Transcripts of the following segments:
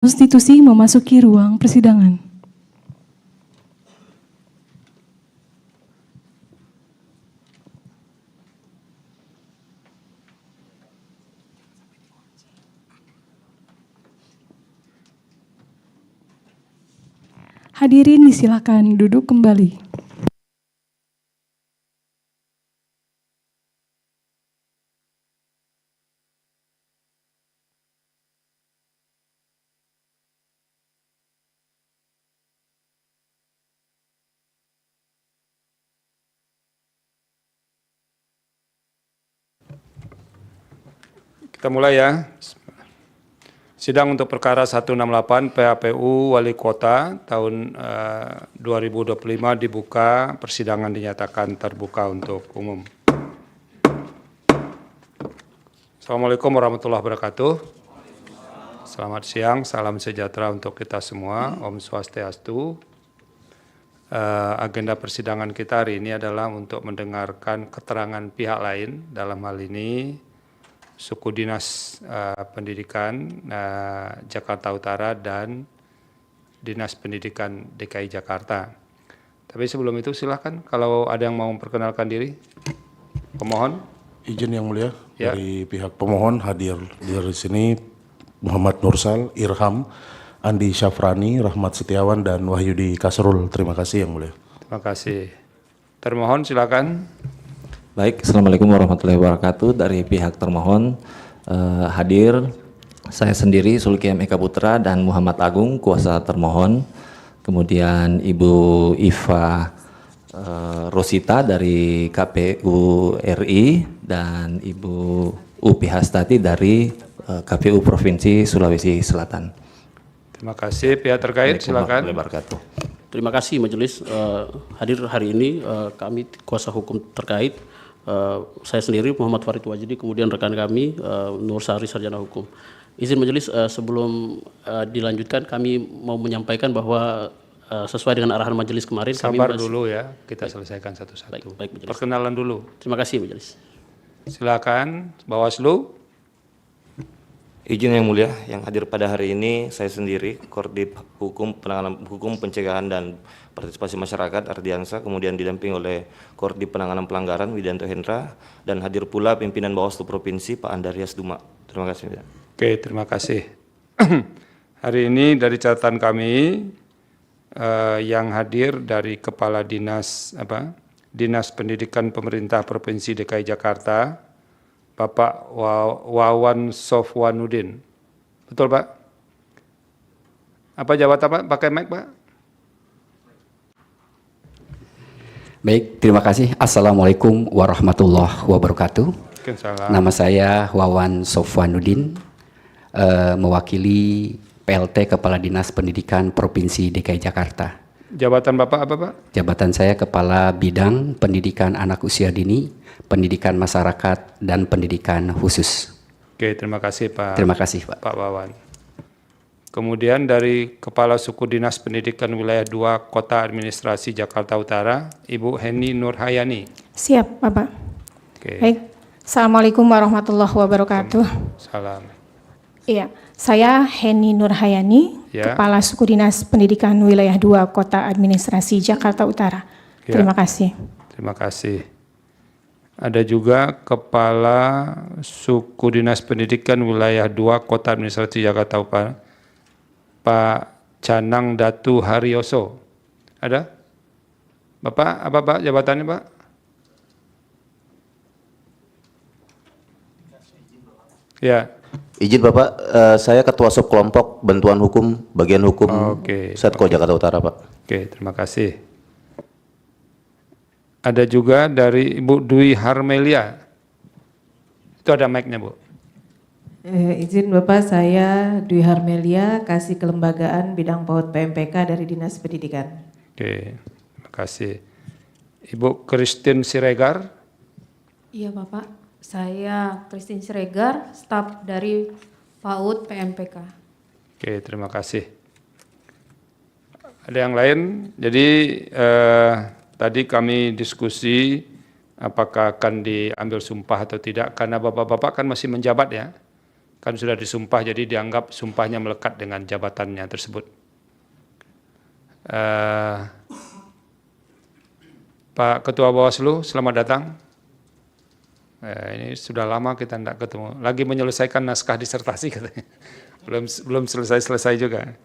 Konstitusi memasuki ruang persidangan. Hadirin disilakan duduk kembali. Kita mulai ya. Sidang untuk perkara 168 PHPU Wali Kota tahun 2025 dibuka, persidangan dinyatakan terbuka untuk umum. Assalamualaikum warahmatullahi wabarakatuh. Selamat siang, salam sejahtera untuk kita semua. Om Swastiastu. Agenda persidangan kita hari ini adalah untuk mendengarkan keterangan pihak lain, dalam hal ini Suku Dinas Pendidikan Jakarta Utara dan Dinas Pendidikan DKI Jakarta. Tapi sebelum itu silakan kalau ada yang mau memperkenalkan diri. Pemohon. Izin yang mulia, Ya. dari pihak pemohon hadir di sini Muhammad Nursal, Irham, Andi Syafrani, Rahmat Setiawan, dan Wahyudi Kasrul. Terima kasih yang mulia. Terima kasih. Termohon silakan. Baik, Assalamualaikum warahmatullahi wabarakatuh. Dari pihak termohon hadir saya sendiri Sulkiam Eka Putra dan Muhammad Agung, kuasa termohon. Kemudian Ibu Iva Rosita dari KPU RI dan Ibu Upi Hastati dari KPU Provinsi Sulawesi Selatan. Terima kasih. Pihak terkait silakan. Terima kasih Majelis hadir hari ini. Kami kuasa hukum terkait. Saya sendiri Muhammad Farid Wajidi, kemudian rekan kami Nur Sari Sarjana Hukum. Izin Majelis, sebelum dilanjutkan kami mau menyampaikan bahwa sesuai dengan arahan Majelis kemarin. Sabar dulu ya, kita selesaikan satu-satu. Baik, Majelis. Perkenalan dulu. Terima kasih Majelis. Silakan Bawaslu. Izin yang mulia, yang hadir pada hari ini saya sendiri, Korbit Hukum Penanganan Hukum Pencegahan dan Partisipasi Masyarakat Ardiansa, kemudian didampingi oleh Korbit Penanganan Pelanggaran Widianto Hendra, dan hadir pula pimpinan Bawaslu Provinsi Pak Andarias Duma. Terima kasih. Oke, terima kasih. Hari ini dari catatan kami yang hadir dari Kepala Dinas Pendidikan Pemerintah Provinsi DKI Jakarta, Bapak Wawan Sofwanuddin. Betul Pak? Apa jabatan Pak? Pakai mic Pak? Baik, terima kasih. Assalamualaikum warahmatullahi wabarakatuh. Waalaikumsalam. Nama saya Wawan Sofwanuddin, mewakili PLT Kepala Dinas Pendidikan Provinsi DKI Jakarta. Jabatan Bapak apa Pak? Jabatan saya Kepala Bidang Pendidikan Anak Usia Dini, Pendidikan Masyarakat, dan Pendidikan Khusus. Oke, terima kasih Pak. Terima kasih Pak. Pak Wawan. Kemudian dari Kepala Suku Dinas Pendidikan Wilayah 2 Kota Administrasi Jakarta Utara, Ibu Heni Nurhayani. Siap, Bapak. Oke. Baik. Assalamualaikum warahmatullahi wabarakatuh. Salam. Iya, saya Heni Nurhayani, Ya. Kepala Suku Dinas Pendidikan Wilayah 2 Kota Administrasi Jakarta Utara. Ya. Terima kasih. Terima kasih. Ada juga Kepala Suku Dinas Pendidikan Wilayah 2 Kota Administrasi Jakarta Utara, Pak Canang Datu Haryoso. Ada? Bapak, apa Pak jabatannya Pak? Ya. Izin Bapak, saya Ketua Subkelompok Bantuan Hukum Bagian Hukum Setko Jakarta Utara Pak. Oke, terima kasih. Ada juga dari Ibu Dwi Harmelia. Itu ada mic-nya Bu. Izin Bapak, saya Dwi Harmelia, Kasih Kelembagaan Bidang PAUD PMPK dari Dinas Pendidikan. Oke, terima kasih. Ibu Christine Siregar. Iya Bapak, saya Christine Siregar, staf dari PAUD PMPK. Oke, terima kasih. Ada yang lain? Jadi tadi kami diskusi apakah akan diambil sumpah atau tidak, karena Bapak-Bapak kan masih menjabat ya. Kan sudah disumpah, jadi dianggap sumpahnya melekat dengan jabatannya tersebut. Pak Ketua Bawaslu, selamat datang. Ini sudah lama kita tidak ketemu. Lagi menyelesaikan naskah disertasi katanya. Belum selesai juga.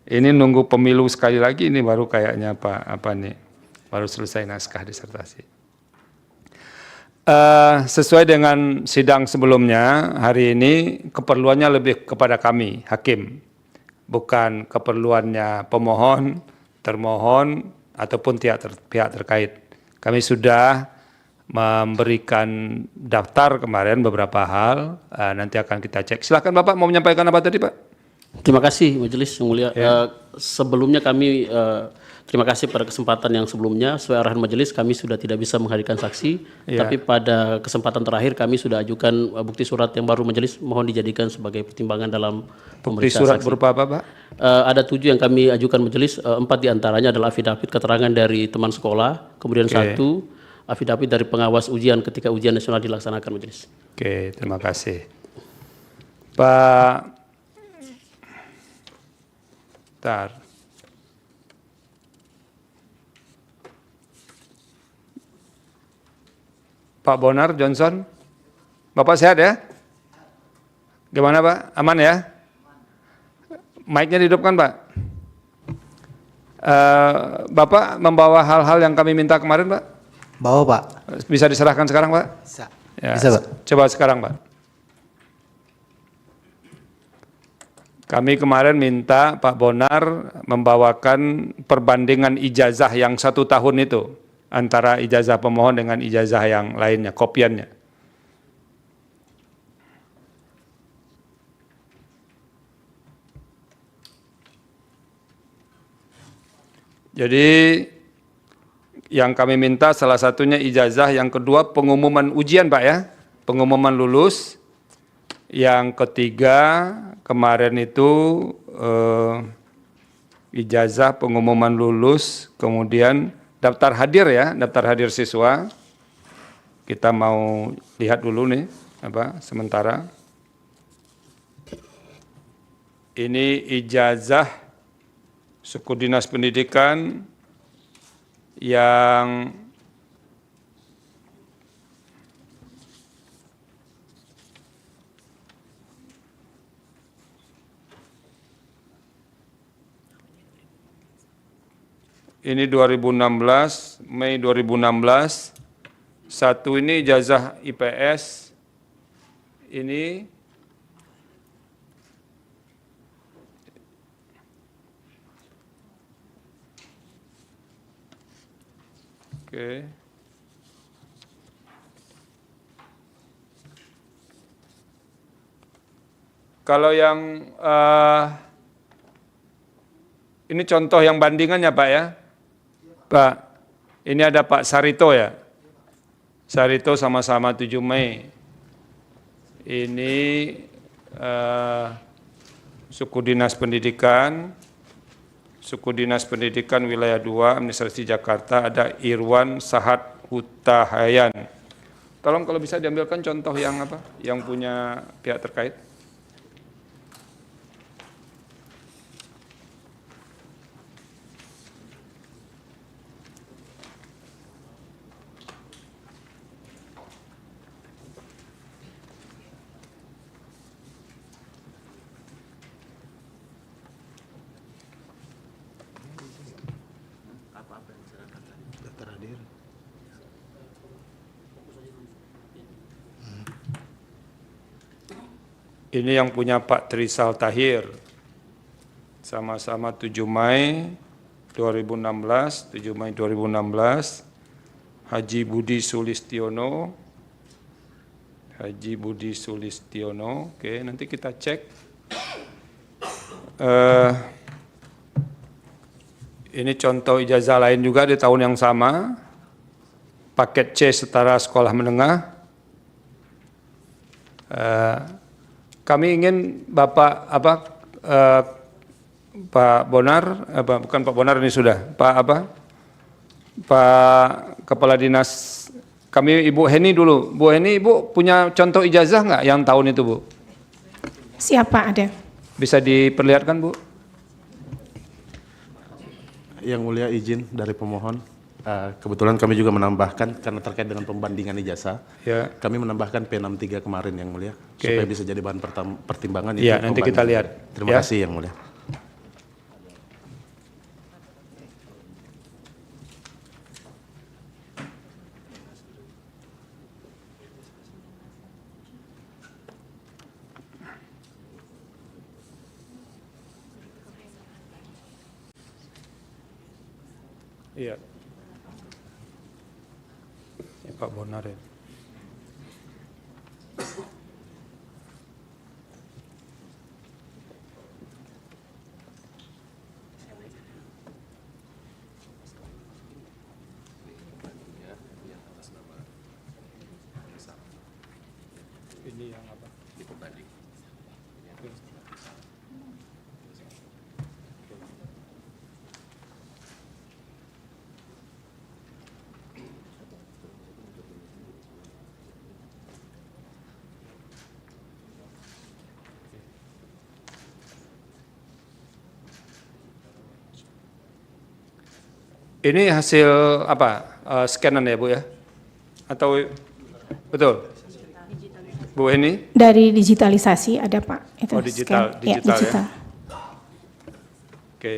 Ini nunggu pemilu sekali lagi, ini baru kayaknya baru selesai naskah disertasi. Sesuai dengan sidang sebelumnya, hari ini keperluannya lebih kepada kami, hakim, bukan keperluannya pemohon, termohon, ataupun pihak terkait. Kami sudah memberikan daftar kemarin beberapa hal, nanti akan kita cek. Silakan Bapak, mau menyampaikan apa tadi Pak? Terima kasih Majelis yang mulia. Sebelumnya kami terima kasih pada kesempatan yang sebelumnya, sesuai arahan majelis kami sudah tidak bisa menghadirkan saksi, tapi pada kesempatan terakhir kami sudah ajukan bukti surat yang baru majelis mohon dijadikan sebagai pertimbangan dalam Bukti pemeriksaan surat saksi. berupa apa Pak? Ada 7 yang kami ajukan majelis, 4 diantaranya adalah afidavit keterangan dari teman sekolah, kemudian 1 afidavit dari pengawas ujian ketika ujian nasional dilaksanakan majelis. Oke, terima kasih. Pak Pak Bonar Johnson, Bapak sehat ya? Gimana Pak? Aman ya? Mic-nya dihidupkan Pak. Bapak membawa hal-hal yang kami minta kemarin Pak? Bawa Pak. Bisa diserahkan sekarang Pak? Bisa. Ya, Bisa Pak. coba sekarang Pak. Kami kemarin minta Pak Bonar membawakan perbandingan ijazah yang 1 tahun itu antara ijazah pemohon dengan ijazah yang lainnya, kopiannya. Jadi yang kami minta salah satunya ijazah, yang kedua pengumuman ujian Pak ya, pengumuman lulus. Yang ketiga kemarin itu ijazah, pengumuman lulus, kemudian daftar hadir ya, daftar hadir siswa. Kita mau lihat dulu nih sementara. Ini ijazah suku dinas pendidikan yang ini 2016, Mei 2016. Satu ini ijazah IPS, ini oke. Kalau yang ini contoh yang bandingannya Pak ya. Pak, ini ada Pak Sarito ya. Sarito sama-sama 7 Mei. Ini suku dinas pendidikan wilayah 2 administrasi Jakarta, ada Irwan Sahat Hutahayan. Tolong kalau bisa diambilkan contoh yang yang punya pihak terkait. Ini yang punya Pak Trisal Tahir, sama-sama 7 Mei 2016, 7 Mei 2016, Haji Budi Sulistiono, oke nanti kita cek. Ini contoh ijazah lain juga di tahun yang sama, paket C setara sekolah menengah. Kami ingin Bapak Pak Bonar, bukan Pak Bonar ini sudah, Pak Kepala Dinas, kami Ibu Heni dulu. Bu Heni, Ibu punya contoh ijazah nggak yang tahun itu Bu? Siapa ada? Bisa diperlihatkan, Bu? Yang mulia izin dari pemohon. Kebetulan kami juga menambahkan karena terkait dengan pembandingan ijazah. Ya. Kami menambahkan P63 kemarin yang mulia Oke. supaya bisa jadi bahan pertimbangan. Iya, nanti kita lihat. Terima Ya. kasih yang mulia. Iya. Ya, Pak Bonar ya. Ini yang apa? Ini hasil apa? Scanan ya, Bu ya? Atau betul? Bu Heni? Dari digitalisasi ada Pak. Itu Oh, digital, scan. digital ya. Digital. Oke.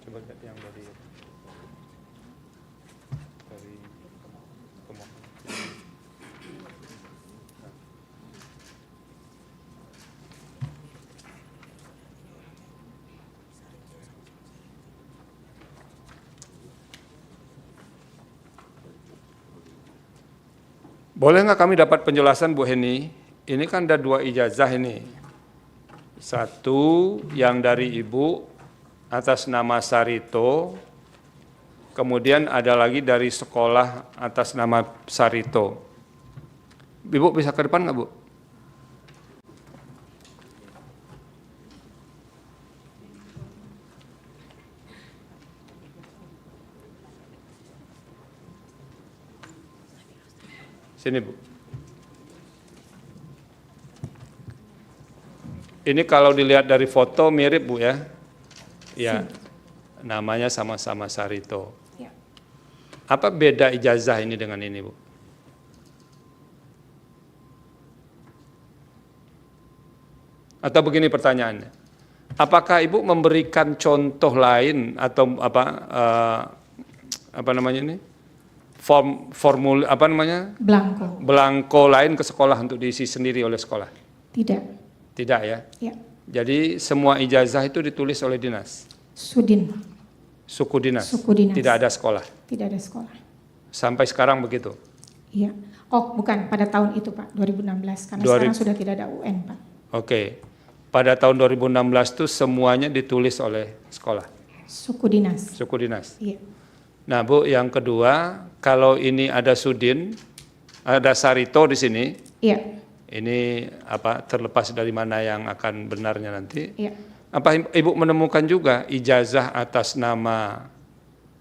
Coba lihat yang dari pemohon. Boleh nggak kami dapat penjelasan Bu Heni? Ini kan ada 2 ijazah ini. Satu yang dari Ibu atas nama Sarito, kemudian ada lagi dari sekolah atas nama Sarito. Ibu bisa ke depan nggak, Bu? Sini, Bu. Ini kalau dilihat dari foto mirip, Bu ya. Ya, namanya sama-sama Sarito. Ya. Apa beda ijazah ini dengan ini, Bu? Atau begini pertanyaannya. Apakah Ibu memberikan contoh lain atau apa namanya ini? Formul apa namanya? Blanko. Belangko lain ke sekolah untuk diisi sendiri oleh sekolah? Tidak. Tidak ya? Ya. Jadi semua ijazah itu ditulis oleh dinas? Sudin. Suku dinas? Suku dinas. Tidak ada sekolah? Tidak ada sekolah. Sampai sekarang begitu? Iya. Oh, bukan pada tahun itu Pak, 2016 karena sekarang sudah tidak ada UN Pak. Oke. Pada tahun 2016 itu semuanya ditulis oleh sekolah? Suku dinas. Suku dinas? Iya. Nah, Bu, yang kedua, kalau ini ada Sudin, ada Sarito di sini. Iya. Ini apa terlepas dari mana yang akan benarnya nanti. Iya. Apa Ibu menemukan juga ijazah atas nama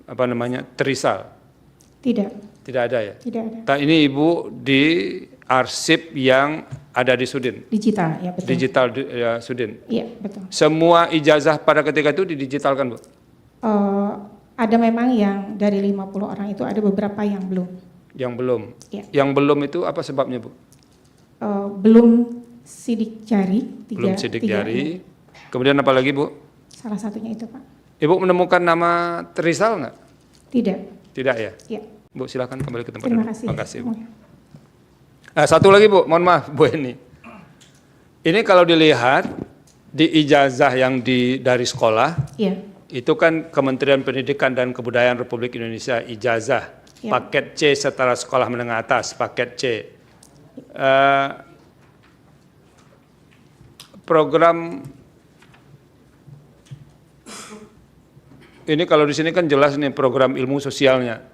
apa namanya Trisal? Tidak. Tidak ada ya? Tidak ada. Ini Ibu di arsip yang ada di Sudin. Digital, ya betul. Digital ya, Sudin. Iya, betul. Semua ijazah pada ketika itu didigitalkan, Bu? Ada memang yang dari 50 orang itu ada beberapa yang belum. Yang belum. Ya. Yang belum itu apa sebabnya, Bu? Belum sidik jari. Belum sidik jari. Ya. Kemudian apa lagi, Bu? Salah satunya itu, Pak. Ibu menemukan nama Trisal nggak? Tidak. Tidak ya? Ya. Bu, silakan kembali ke tempat. Terima dulu. kasih. Terima kasih, Bu. Satu lagi, Bu, mohon maaf, Bu ini. Ini kalau dilihat di ijazah yang dari sekolah, Iya. itu kan Kementerian Pendidikan dan Kebudayaan Republik Indonesia ijazah, Ya. paket C setara sekolah menengah atas, paket C. Program ini kalau di sini kan jelas nih program ilmu sosialnya.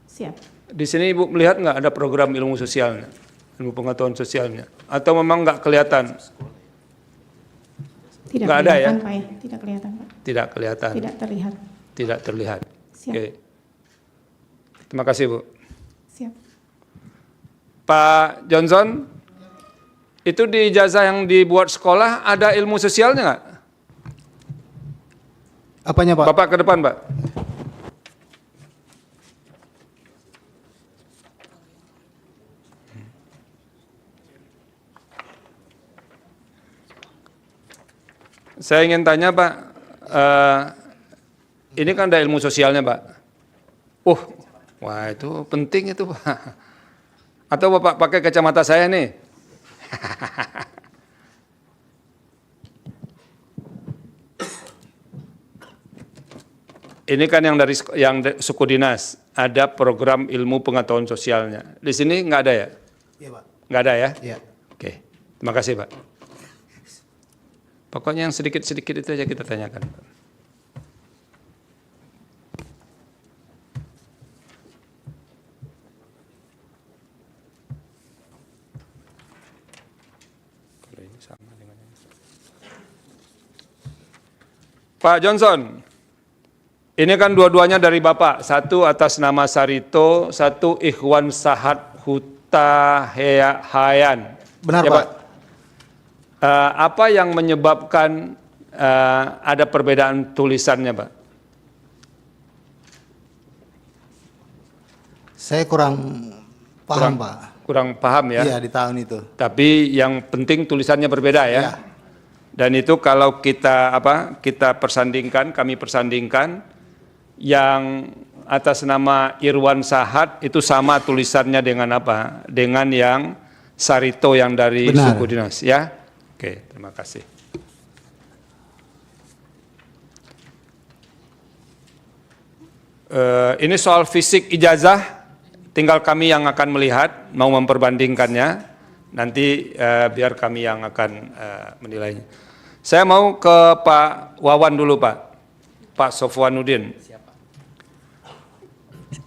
Siap. Di sini Ibu melihat nggak ada program ilmu sosialnya, ilmu pengetahuan sosialnya, atau memang nggak kelihatan? Tidak Nggak ada ya? kelihatan, Pak ya. Tidak kelihatan, Pak. Tidak kelihatan. Tidak terlihat. Tidak terlihat. Siap. Oke. Terima kasih, Bu. Siap. Pak Johnson, itu di ijazah yang dibuat sekolah ada ilmu sosialnya nggak? Apanya, Pak? Bapak ke depan, Pak. Saya ingin tanya, Pak, ini kan ada ilmu sosialnya, Pak. Wah itu penting itu, Pak. Atau Bapak pakai kacamata saya nih. Ini kan yang dari suku dinas, ada program ilmu pengetahuan sosialnya. Di sini nggak ada ya? Iya, Pak. Nggak ada ya? Iya. Oke, terima kasih, Pak. Pokoknya yang sedikit-sedikit itu aja kita tanyakan. Pak Johnson, ini kan dua-duanya dari Bapak. Satu atas nama Sarito, satu Ikhwan Sahat Huta Hayan. Benar, ya, Pak. Apa yang menyebabkan ada perbedaan tulisannya, Pak? Saya kurang paham, Pak. Kurang paham ya? Iya, di tahun itu. Tapi yang penting tulisannya berbeda ya? Iya. Dan itu kalau kita persandingkan, kami persandingkan, yang atas nama Irwan Sahat itu sama tulisannya dengan apa? Dengan yang Sarito yang dari Benar. suku dinas ya? Oke, terima kasih. Ini soal fisik ijazah, tinggal kami yang akan melihat, mau memperbandingkannya, nanti biar kami yang akan menilainya. Saya mau ke Pak Wawan dulu, Pak Sofwanuddin.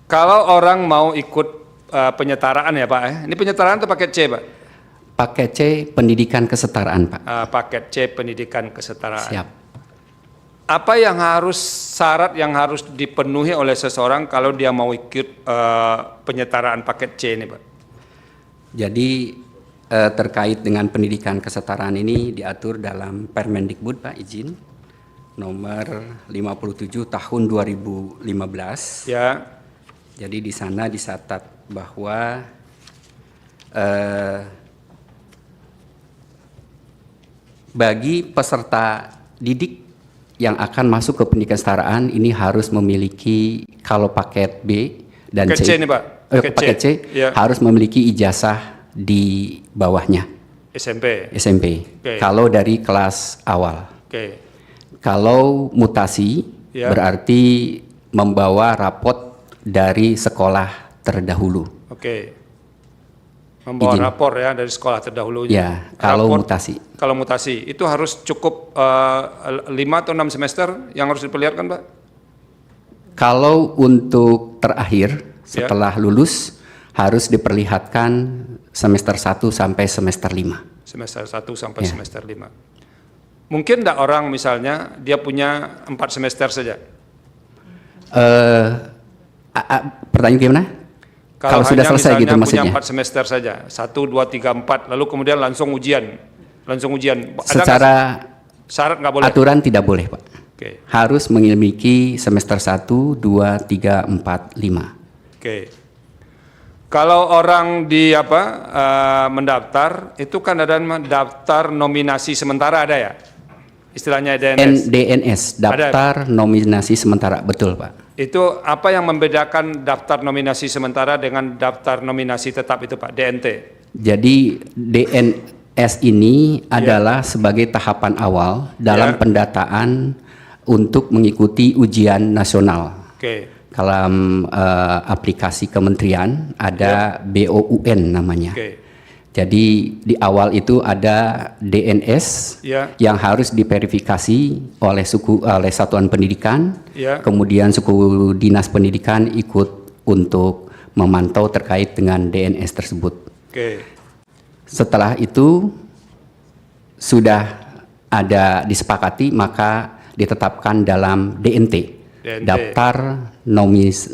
Kalau orang mau ikut penyetaraan ya, Pak, ini penyetaraan atau paket C, Pak? Paket C pendidikan kesetaraan, Pak. Paket C pendidikan kesetaraan. Siap. Apa yang syarat yang harus dipenuhi oleh seseorang kalau dia mau ikut penyetaraan paket C ini, Pak? Jadi terkait dengan pendidikan kesetaraan ini diatur dalam Permendikbud, Pak, izin nomor 57 tahun 2015. Ya. Jadi di sana dicatat bahwa bagi peserta didik yang akan masuk ke pendidikan kesetaraan ini harus memiliki, kalau paket B dan Paket C ini, Pak. paket C Ya. harus memiliki ijazah di bawahnya SMP. Oke. Kalau dari kelas awal. Oke. Kalau mutasi Ya. berarti membawa rapot dari sekolah terdahulu. Oke. Membawa Izin. rapor ya dari sekolah terdahulunya. Ya, kalau Rapor- mutasi. Kalau mutasi itu harus cukup 5 atau 6 semester yang harus diperlihatkan, Pak? Kalau untuk terakhir Ya. setelah lulus harus diperlihatkan semester 1 sampai semester 5. Semester 1 sampai Ya. semester 5. Mungkin enggak orang misalnya dia punya 4 semester saja. Pertanyaan gimana? Kalau sudah hanya selesai gitu misalnya maksudnya. punya 4 semester saja, 1, 2, 3, 4, lalu kemudian langsung ujian. Ada Secara nggak syarat nggak boleh? aturan tidak boleh, Pak. Oke. Harus memiliki semester 1, 2, 3, 4, 5. Oke. Kalau orang mendaftar, itu kan ada daftar nominasi sementara ada ya? Istilahnya DNS. DNS, daftar nominasi sementara, betul, Pak. Itu apa yang membedakan daftar nominasi sementara dengan daftar nominasi tetap itu, Pak? DNT. Jadi DNS ini adalah sebagai tahapan awal dalam pendataan untuk mengikuti ujian nasional. Oke. Dalam aplikasi kementerian ada BOUN namanya. Oke. Jadi di awal itu ada DNS Ya. yang harus diverifikasi oleh satuan pendidikan, Ya. kemudian suku dinas pendidikan ikut untuk memantau terkait dengan DNS tersebut. Oke. Setelah itu sudah ada disepakati maka ditetapkan dalam DNT. DNT. daftar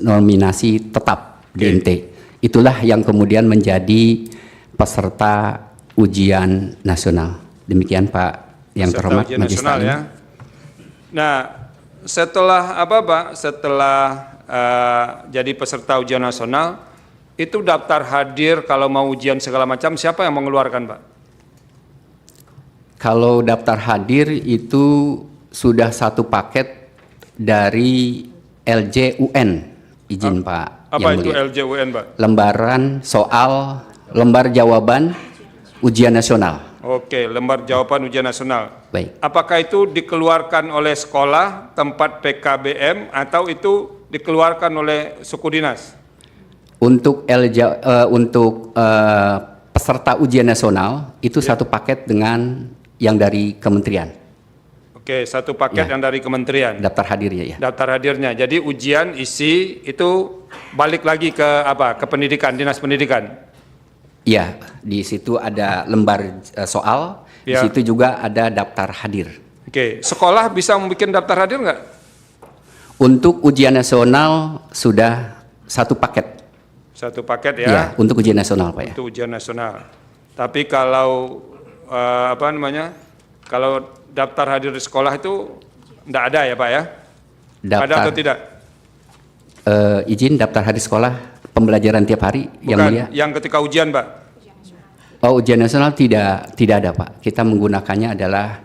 nominasi tetap DNT. Itulah yang kemudian menjadi peserta ujian nasional. Demikian Pak yang Peserta terhormat ujian Majelis nasional Taklim. ya. Nah, setelah apa Pak? Setelah jadi peserta ujian nasional, itu daftar hadir kalau mau ujian segala macam siapa yang mengeluarkan Pak? Kalau daftar hadir itu sudah satu paket dari LJUN, izin Pak. Apa yang itu mulia. LJUN Pak? Lembar jawaban ujian nasional. Oke, lembar jawaban ujian nasional. Baik. Apakah itu dikeluarkan oleh sekolah, tempat PKBM, atau itu dikeluarkan oleh suku dinas? Untuk peserta ujian nasional itu satu paket dengan yang dari kementerian. Oke, satu paket yang dari kementerian. Daftar hadirnya ya. Daftar hadirnya. Jadi ujian isi itu balik lagi ke apa? Ke pendidikan, dinas pendidikan. Iya, di situ ada lembar soal, di Ya. situ juga ada daftar hadir. Oke, sekolah bisa membuat daftar hadir nggak? Untuk ujian nasional sudah satu paket. Satu paket ya. Ya, untuk ujian nasional Pak ya. Untuk ujian nasional. Tapi kalau apa namanya? Kalau daftar hadir di sekolah itu enggak ada ya Pak ya? Ada atau tidak? Izin daftar hadir sekolah pembelajaran tiap hari yang Bukan, mulia. yang ketika ujian Pak. Oh, ujian nasional tidak ada Pak. Kita menggunakannya adalah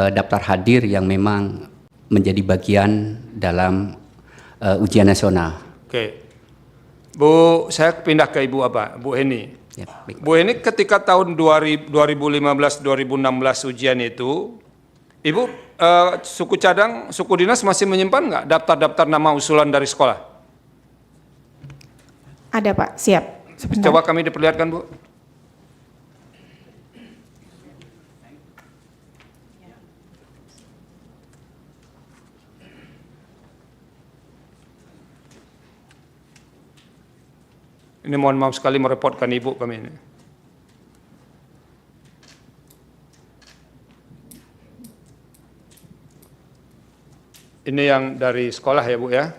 daftar hadir yang memang menjadi bagian dalam ujian nasional. Oke. Bu, saya pindah ke Ibu apa? Bu Heni. Ya, baik. Bu Heni ketika tahun 2015-2016 ujian itu, Ibu suku cadang, suku dinas masih menyimpan nggak daftar-daftar nama usulan dari sekolah? Ada Pak, siap. Sebentar. Coba kami diperlihatkan Bu. Ini mohon maaf sekali merepotkan Ibu kami ini. Ini yang dari sekolah ya Bu ya.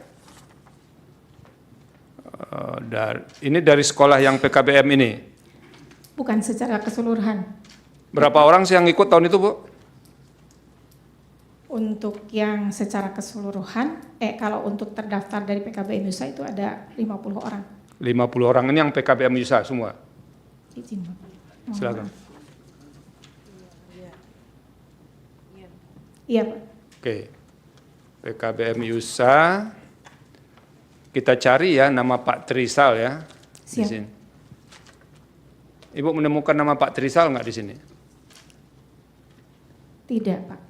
Ini dari sekolah yang PKBM ini. Bukan secara keseluruhan. Berapa orang sih yang ikut tahun itu Bu? Untuk yang secara keseluruhan, kalau untuk terdaftar dari PKBM Yusa itu ada 50 orang. 50 orang ini yang PKBM Yusa semua. Izin Bapak. Silakan. Iya Pak. Oke. PKBM Yusa. Kita cari ya nama Pak Trisal ya. Di Siap. sini. Ibu menemukan nama Pak Trisal nggak di sini? Tidak Pak.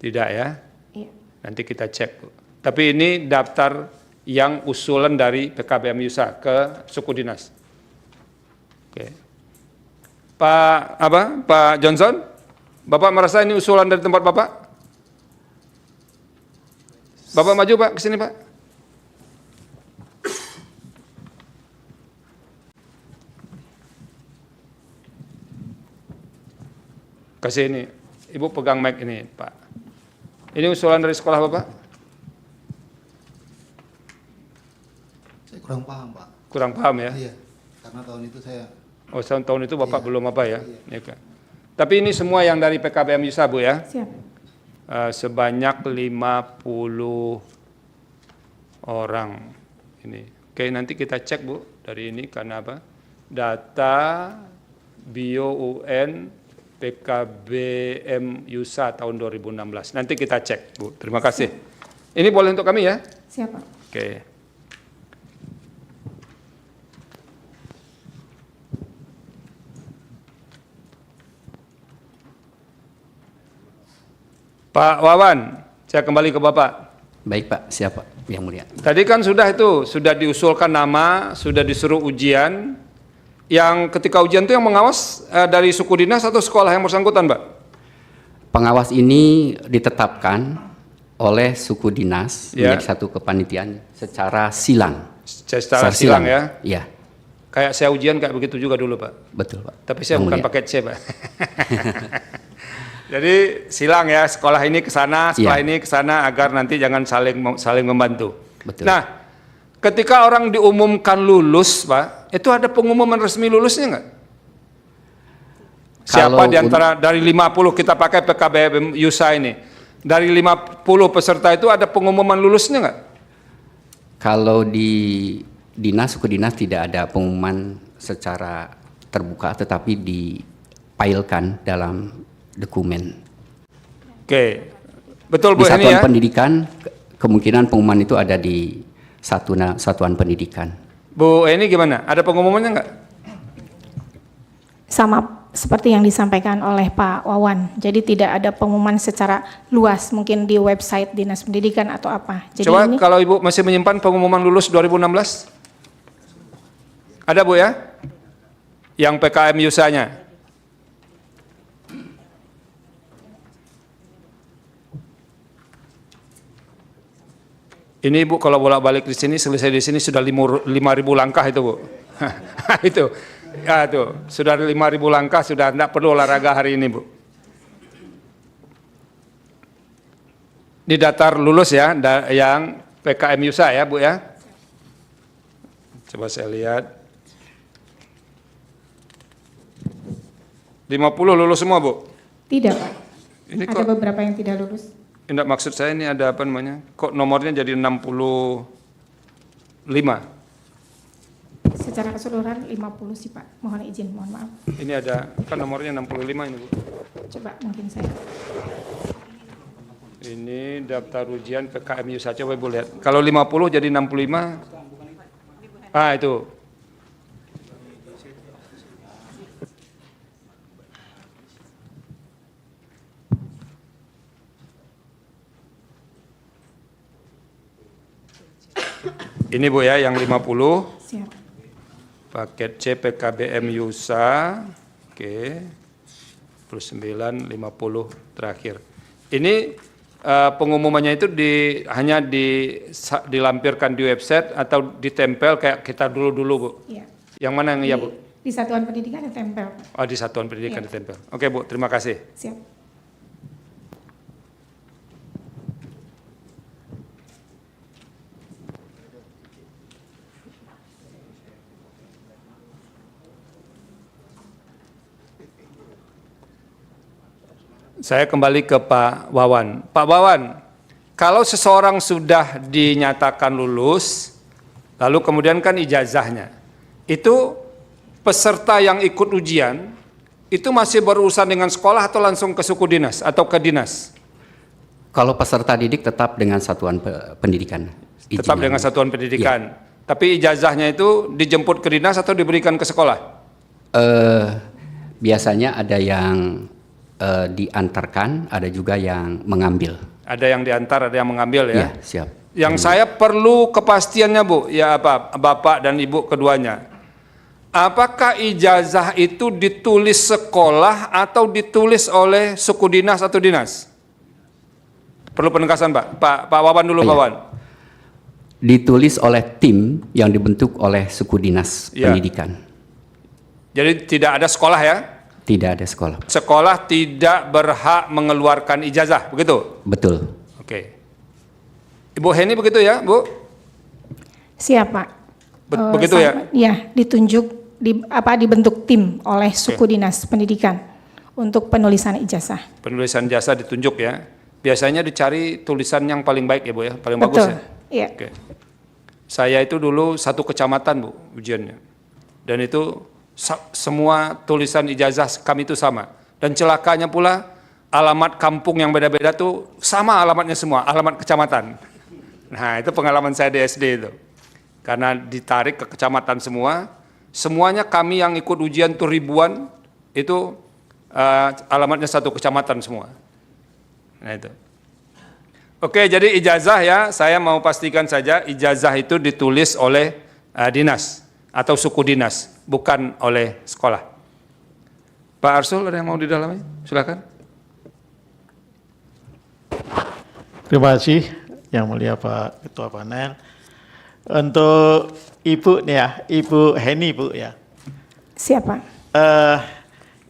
Tidak ya. Iya. Nanti kita cek Bu. Tapi ini daftar yang usulan dari PKBM Yusa ke suku dinas. Oke. Pak Johnson, Bapak merasa ini usulan dari tempat Bapak? Bapak maju Pak, ke sini Pak. Kasih ini, Ibu pegang mic ini Pak. Ini usulan dari sekolah Bapak? Saya kurang paham Pak. Kurang paham ya? Iya, karena tahun itu saya. Oh, tahun itu Bapak belum apa ya? Iya. Tapi ini semua yang dari PKBM Yusa Bu ya? Siap. Sebanyak 50 orang ini. Oke, nanti kita cek Bu dari ini karena apa? Data Bio UN PKBM Yusa tahun 2016. Nanti kita cek Bu. Terima kasih. Ini boleh untuk kami ya? Siap Pak. Oke. Pak Wawan, saya kembali ke Bapak. Baik Pak, siap Pak yang mulia. Tadi kan sudah diusulkan nama, sudah disuruh ujian. Yang ketika ujian itu yang mengawas dari suku dinas atau sekolah yang bersangkutan, Pak? Pengawas ini ditetapkan oleh suku dinas Ya. menjadi satu kepanitiaan secara silang. Secara silang ya? Iya, Kayak saya ujian kayak begitu juga dulu, Pak. betul Pak. Tapi saya Yang bukan mulia. paket C, Pak. Jadi silang ya, sekolah ini ke sana, sekolah ini ke sana, agar nanti jangan saling membantu. Betul. Nah, ketika orang diumumkan lulus, Pak, itu ada pengumuman resmi lulusnya nggak? Siapa Kalau di antara dari 50 kita pakai PKBM Yusa ini, dari 50 peserta itu ada pengumuman lulusnya nggak? Kalau di dinas, suku dinas tidak ada pengumuman secara terbuka, tetapi dipailkan dalam dokumen. Oke, betul Bu Di Heni satuan ya? pendidikan, kemungkinan pengumuman itu ada di satuan pendidikan. Bu Heni gimana? Ada pengumumannya nggak? Sama seperti yang disampaikan oleh Pak Wawan. Jadi tidak ada pengumuman secara luas, mungkin di website Dinas Pendidikan atau apa. Jadi Coba ini kalau Ibu masih menyimpan pengumuman lulus 2016? Ada Bu ya? Yang PKM Yusanya. Ini Bu kalau bolak-balik di sini, selesai di sini sudah 5.000 langkah itu Bu. Itu. Ya tuh, sudah 5.000 langkah, sudah tidak perlu olahraga hari ini Bu. Di daftar lulus ya, yang PKM Yusa ya Bu ya. Coba saya lihat. 50 lulus semua Bu? tidak, Pak. Ini Ada beberapa yang tidak lulus. Enggak, maksud saya ini ada apa namanya? Kok nomornya jadi 65? Secara keseluruhan 50 sih Pak. Mohon izin, mohon maaf. Ini ada kan nomornya 65 ini Bu. Coba mungkin saya. Ini daftar ujian PKM Yusa, coba Ibu lihat. Kalau 50 jadi 65. Ah itu. Ini Bu ya, yang 50. Siap. Paket C PKBM Yusa. Oke. Plus 9, 50 terakhir. Ini pengumumannya itu hanya dilampirkan di website atau ditempel kayak kita dulu-dulu Bu? Iya. Yang mana yang iya Bu? Di satuan pendidikan ditempel. Oh, di satuan pendidikan Iya. ditempel. Oke Bu, terima kasih. Siap. Saya kembali ke Pak Wawan. Pak Wawan, kalau seseorang sudah dinyatakan lulus, lalu kemudian kan ijazahnya, itu peserta yang ikut ujian, itu masih berurusan dengan sekolah atau langsung ke suku dinas atau ke dinas? Kalau peserta didik tetap dengan satuan pendidikan. Tetap dengan satuan pendidikan. Tapi ijazahnya itu dijemput ke dinas atau diberikan ke sekolah? Biasanya ada yang diantarkan, ada juga yang mengambil. Ada yang diantar, ada yang mengambil ya? Iya, siap. Yang saya perlu kepastiannya Bu, ya apa, Bapak dan Ibu keduanya. Apakah ijazah itu ditulis sekolah atau ditulis oleh suku dinas atau dinas? Perlu penegasan Pak. Pak Wawan dulu, Pak Wawan. Ditulis oleh tim yang dibentuk oleh suku dinas pendidikan. Jadi tidak ada sekolah ya? Tidak ada sekolah. Sekolah tidak berhak mengeluarkan ijazah, begitu? Betul. Oke. Ibu Heni begitu ya, Bu? Siap Pak. Begitu ya? Ya, ditunjuk dibentuk tim oleh suku dinas pendidikan untuk penulisan ijazah. Penulisan jasa ditunjuk ya. Biasanya dicari tulisan yang paling baik ya Bu ya, paling Betul. bagus ya. Iya. Oke. Saya itu dulu satu kecamatan Bu ujiannya. Dan itu semua tulisan ijazah kami itu sama. Dan celakanya pula alamat kampung yang beda-beda tuh sama alamatnya semua, alamat kecamatan. Nah itu pengalaman saya di SD itu. Karena ditarik ke kecamatan semua, semuanya kami yang ikut ujian tuh ribuan, itu alamatnya satu kecamatan semua. Nah itu. Oke, jadi ijazah ya, saya mau pastikan saja ijazah itu ditulis oleh dinas atau suku dinas, bukan oleh sekolah. Pak Arsul, ada yang mau di dalamnya? Silakan. Terima kasih Yang Mulia Pak Ketua Panel. Untuk Ibu nih ya, Ibu Heni Bu ya. Siapa?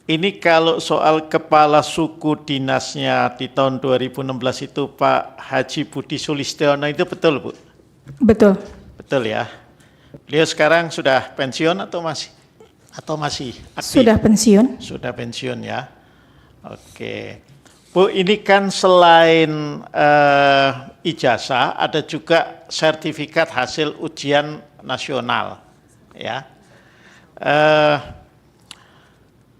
ini kalau soal kepala suku dinasnya di tahun 2016 itu Pak Haji Budi Sulistiono itu betul, Bu? Betul. Betul ya. Beliau sekarang sudah pensiun atau masih? Atau masih aktif? Sudah pensiun. Sudah pensiun ya. Oke. Bu, ini kan selain ijazah ada juga sertifikat hasil ujian nasional, ya.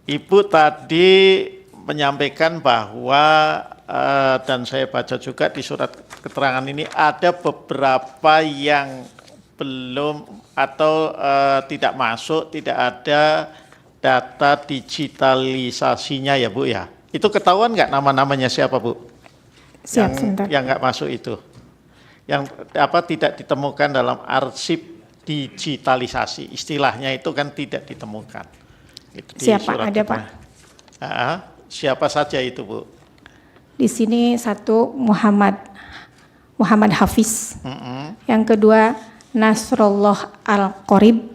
Ibu tadi menyampaikan bahwa dan saya baca juga di surat keterangan ini ada beberapa yang belum atau tidak masuk, tidak ada data digitalisasinya ya Bu ya. Itu ketahuan nggak nama-namanya siapa Bu? Siap, sebentar. Yang nggak masuk itu, yang apa tidak ditemukan dalam arsip digitalisasi, istilahnya itu kan tidak ditemukan. Itu di Siapa surat ada keterangan. Pak? Siapa saja itu Bu? Di sini satu Muhammad Hafiz. Yang kedua Nasrullah Al-Qorib.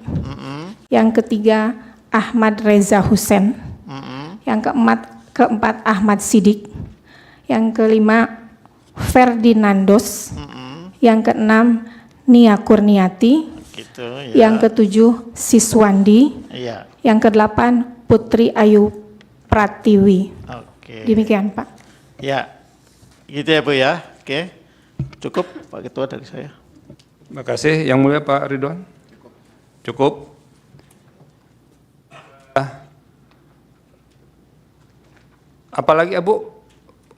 Yang ketiga Ahmad Reza Hussein. Yang keempat Ahmad Sidik. Yang kelima Ferdinandos. Yang keenam Nia Kurniati. Gitu, ya. Yang ketujuh Siswandi. Iya. Yang kedelapan Putri Ayu Pratiwi. Oke. Demikian Pak. Ya, gitu ya Bu ya. Oke, cukup Pak Ketua dari saya. Terima kasih. Yang mulia Pak Ridwan. Cukup. Apalagi Ibu,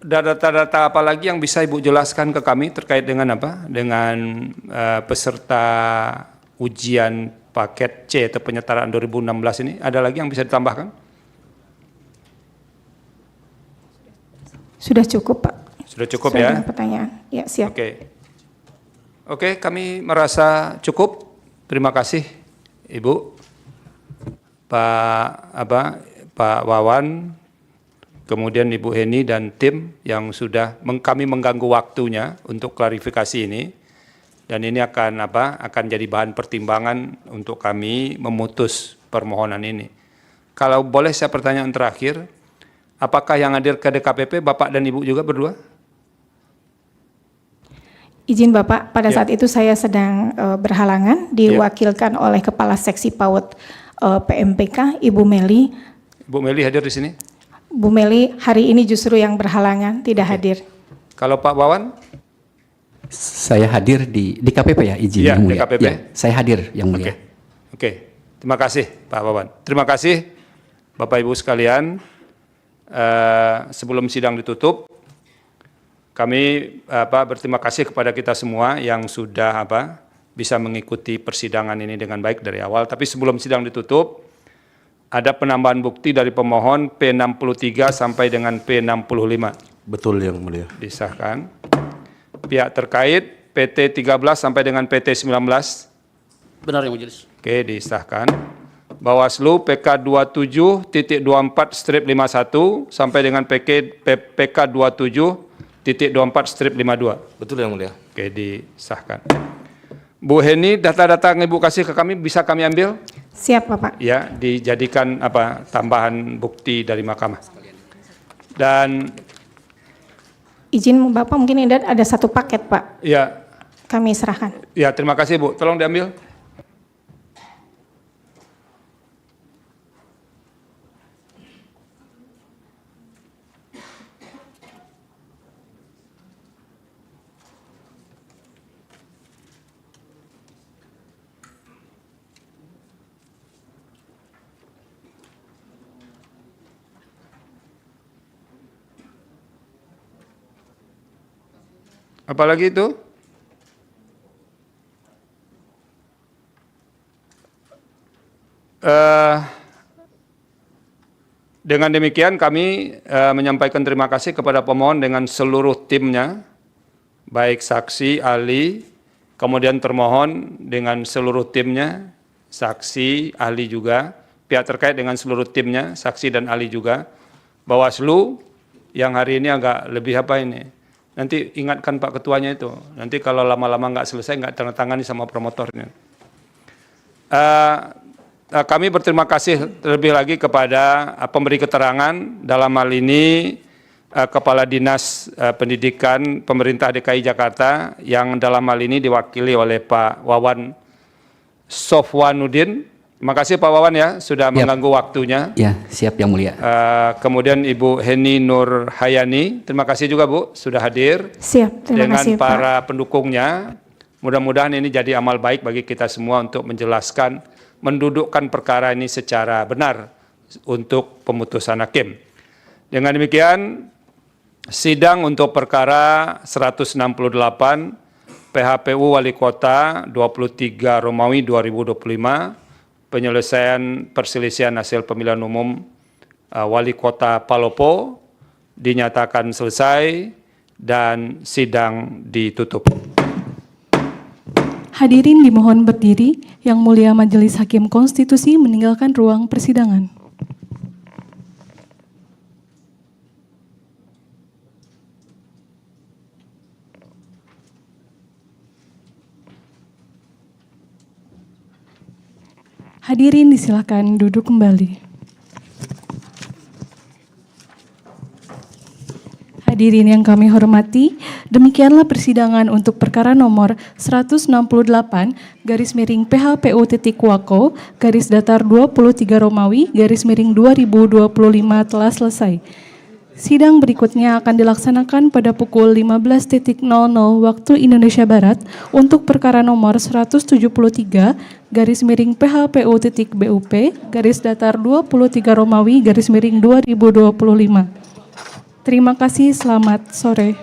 data-data apa lagi yang bisa Ibu jelaskan ke kami terkait dengan apa? Dengan peserta ujian paket C atau penyetaraan 2016 ini, ada lagi yang bisa ditambahkan? Sudah cukup Pak. Sudah cukup Sudah ya? ada pertanyaan. Ya, siap. Oke, kami merasa cukup. Terima kasih Ibu, Pak Wawan, kemudian Ibu Heni dan tim yang sudah kami mengganggu waktunya untuk klarifikasi ini. Dan ini akan jadi bahan pertimbangan untuk kami memutus permohonan ini. Kalau boleh saya pertanyaan terakhir, apakah yang hadir ke DKPP Bapak dan Ibu juga berdua? Izin Bapak, pada saat itu saya sedang berhalangan, diwakilkan oleh Kepala Seksi PAUD PMPK, Ibu Meli. Bu Meli hadir di sini? Bu Meli hari ini justru yang berhalangan, tidak hadir. Kalau Pak Wawan? Saya hadir di KPP ya, izin Ya, yang mulia. DKPP. Ya, saya hadir yang mulia. Oke. Terima kasih Pak Wawan. Terima kasih Bapak Ibu sekalian. Sebelum sidang ditutup, kami berterima kasih kepada kita semua yang sudah bisa mengikuti persidangan ini dengan baik dari awal. Tapi sebelum sidang ditutup, ada penambahan bukti dari pemohon P63 sampai dengan P65. Betul yang mulia. Disahkan. Pihak terkait PT 13 sampai dengan PT 19. Benar yang majelis. Oke, disahkan. Bawaslu PK 27.24/51 sampai dengan PK 27.24/52. Betul yang mulia. Oke, disahkan. Bu Heni, data-data yang Ibu kasih ke kami bisa kami ambil? Siap Bapak. Ya, dijadikan tambahan bukti dari mahkamah. Dan Izin Bapak, mungkin ini ada satu paket Pak. ya, Kami serahkan. ya terima kasih Bu. Tolong diambil. Apalagi itu? Dengan demikian kami menyampaikan terima kasih kepada pemohon dengan seluruh timnya, baik saksi, ahli, kemudian termohon dengan seluruh timnya, saksi, ahli juga, pihak terkait dengan seluruh timnya, saksi dan ahli juga, Bawaslu yang hari ini agak lebih nanti ingatkan Pak Ketuanya itu, nanti kalau lama-lama nggak selesai nggak tanda tangani sama promotornya. kami berterima kasih terlebih lagi kepada pemberi keterangan dalam hal ini Kepala Dinas Pendidikan Pemerintah DKI Jakarta yang dalam hal ini diwakili oleh Pak Wawan Sofwanuddin. Terima kasih Pak Wawan ya sudah mengganggu waktunya. Ya, siap Yang Mulia. Kemudian Ibu Heni Nur Hayani, terima kasih juga Bu sudah hadir. Siap, terima kasih dengan para pendukungnya. Mudah-mudahan ini jadi amal baik bagi kita semua untuk menjelaskan, mendudukkan perkara ini secara benar untuk pemutusan hakim. Dengan demikian, sidang untuk perkara 168 PHPU Wali Kota 23 Romawi 2025, penyelesaian perselisihan hasil pemilihan umum Wali Kota Palopo dinyatakan selesai dan sidang ditutup. Hadirin dimohon berdiri. Yang Mulia Majelis Hakim Konstitusi meninggalkan ruang persidangan. Hadirin disilakan duduk kembali. Hadirin yang kami hormati, demikianlah persidangan untuk perkara nomor 168/PHPU.Wako _23 Romawi _2025 telah selesai. Sidang berikutnya akan dilaksanakan pada pukul 15.00 waktu Indonesia Barat untuk perkara nomor 173/PHPU.BUP _23 Romawi _2025. Terima kasih, selamat sore.